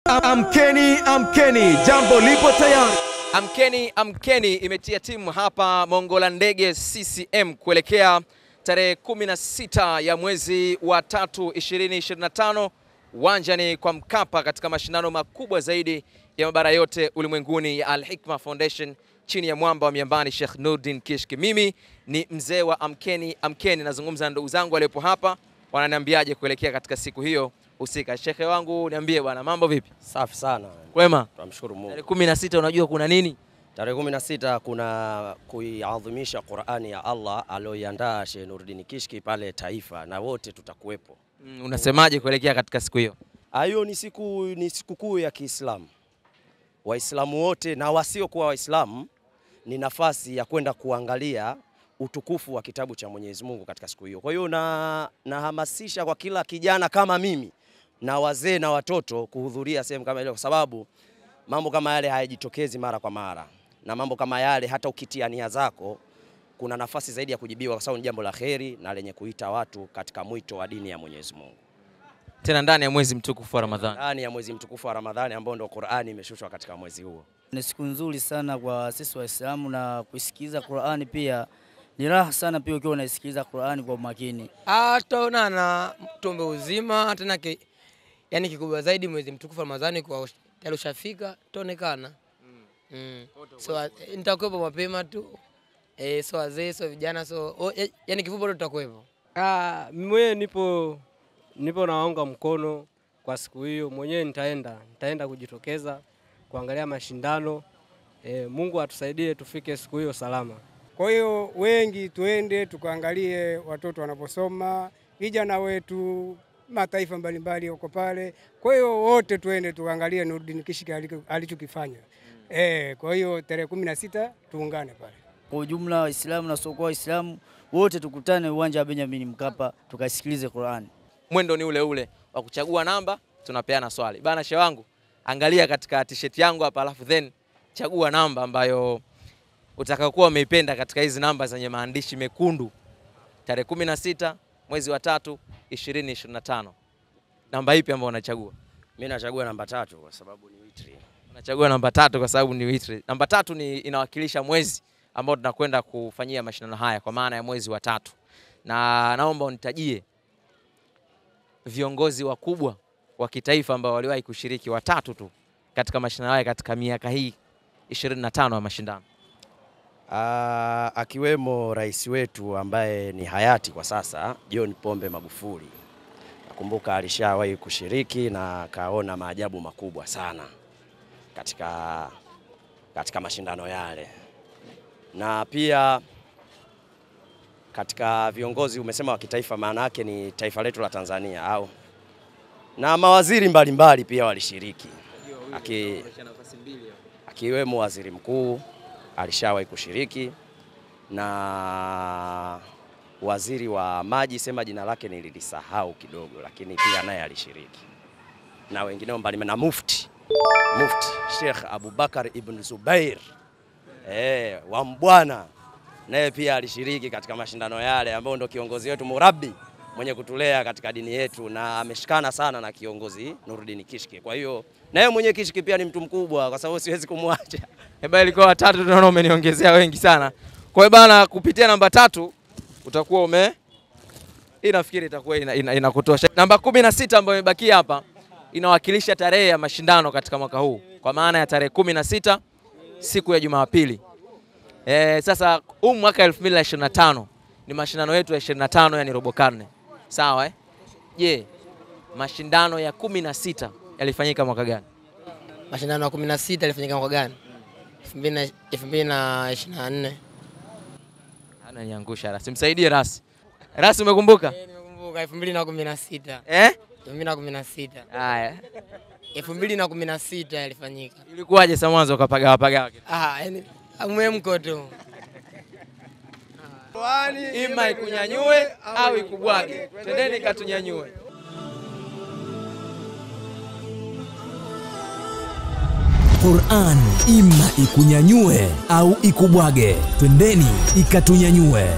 Amkeni, jambo lipo tayari. Amkeni imetia timu hapa Mongola Ndege CCM kuelekea tarehe 16 ya mwezi wa 3 2025 uwanjani kwa Mkapa katika mashindano makubwa zaidi ya mabara yote ulimwenguni ya Al Hikma Foundation chini ya mwamba wa miambani Sheikh Nurdin Kishki. Mimi ni mzee wa Amkeni, nazungumza na ndugu zangu waliopo hapa, wananiambiaje kuelekea katika siku hiyo husika. Shekhe wangu, niambie bwana, mambo vipi? Safi sana. Kwema? Tunamshukuru Mungu. Tarehe 16 unajua kuna nini? Tarehe 16 kuna kuiadhimisha Qur'ani ya Allah aliyoiandaa Sheikh Nurdin Kishki pale Taifa, na wote tutakuwepo. Unasemaje kuelekea katika siku hiyo? Hiyo ni sikukuu ya Kiislamu. Waislamu wote na wasiokuwa Waislamu ni nafasi ya kwenda kuangalia utukufu wa kitabu cha Mwenyezi Mungu katika siku hiyo. Kwa hiyo nahamasisha kwa kila kijana kama mimi na wazee na watoto kuhudhuria sehemu kama ile, kwa sababu mambo kama yale hayajitokezi mara kwa mara, na mambo kama yale hata ukitia nia zako kuna nafasi zaidi ya kujibiwa, kwa sababu ni jambo la kheri na lenye kuita watu katika mwito wa dini ya Mwenyezi Mungu. Tena ndani ya mwezi mtukufu wa Ramadhani. Ndani ya mwezi mtukufu wa Ramadhani ambao ndio Qur'ani imeshushwa katika mwezi huo. Ni siku nzuri sana kwa sisi Waislamu, na kusikiliza Qur'ani pia ni raha sana pia ukiwa unasikiliza Qur'ani kwa makini. Tutaonana tumbe uzima tena yani kikubwa zaidi mwezi mtukufu wa Ramadhani kwa tayari ushafika, tutaonekana. So nitakuwepo mapema tu. So wazee, so vijana, yani kifupi tutakuwepo. Mimi nipo nawaunga mkono kwa siku hiyo. Mwenyewe nitaenda kujitokeza kuangalia mashindano. Mungu atusaidie tufike siku hiyo salama. Kwa hiyo wengi tuende tukaangalie watoto wanaposoma, vijana wetu, mataifa mbalimbali huko pale. Kwa hiyo wote tuende tuangalie Nurdin Kishki alichokifanya. Kwa hiyo tarehe 16 tuungane pale. Kwa ujumla Waislamu na wasiokuwa Waislamu wote tukutane uwanja wa Benjamin Mkapa tukasikilize Qur'ani. Mwendo ni ule ule wa kuchagua namba, tunapeana swali. Bana shehe wangu, angalia katika t-shirt yangu hapa, alafu then chagua namba ambayo utakayokuwa umeipenda katika hizi namba zenye maandishi mekundu. Tarehe 16 mwezi wa 3 2025. Namba ipi ambayo unachagua? Mimi nachagua namba 3 kwa sababu ni witri. Unachagua namba 3 kwa sababu ni witri. Namba 3 inawakilisha mwezi ambao tunakwenda kufanyia mashindano haya, kwa maana ya mwezi wa 3. Na naomba unitajie viongozi wakubwa wa kitaifa ambao waliwahi kushiriki, watatu tu katika mashindano haya katika miaka hii 25 ya mashindano. Akiwemo rais wetu ambaye ni hayati kwa sasa, John Pombe Magufuli. Nakumbuka alishawahi kushiriki na kaona maajabu makubwa sana katika mashindano yale. Na pia katika viongozi umesema wa kitaifa, maana yake ni taifa letu la Tanzania au na mawaziri mbalimbali pia walishiriki. Akiwemo waziri mkuu alishawahi kushiriki, na waziri wa maji, sema jina lake nilisahau kidogo, lakini pia naye alishiriki, na wengineo mbalimbali, na mufti Sheikh Abubakar ibn Zubair wa Mbwana, naye pia alishiriki katika mashindano yale, ambao ndio kiongozi wetu murabbi mwenye kutulea katika dini yetu, na ameshikana sana na kiongozi Nurdin Kishki. Kwa hiyo naye mwenye Kishki pia ni mtu mkubwa, kwa sababu siwezi kumwacha. Ilikuwa 3, tunaona umeniongezea wengi sana. Kwa hiyo bana, kupitia namba 3 utakuwa hii nafikiri itakuwa inakutosha. Namba 16 ambayo imebakia hapa inawakilisha tarehe ya mashindano katika mwaka huu, kwa maana ya tarehe 16 siku ya Jumapili. Sasa huu mwaka 2025 ni mashindano yetu ya 25, yani robo karne. Sawa Je, mashindano ya 16 yalifanyika mwaka gani? Mashindano ya 16 yalifanyika mwaka gani? 2024. Ananiangusha Rasi. Msaidie Rasi. Rasi, umekumbuka? Nimekumbuka 2016. 2016. Haya. 2016 yalifanyika. Ilikuwaje sasa mwanzo ukapaga? Yani amwemko tu. Ima ikunyanyue au ikubwage. Twendeni katunyanyue. Qur'an ima ikunyanyue au ikubwage. Twendeni ikatunyanyue.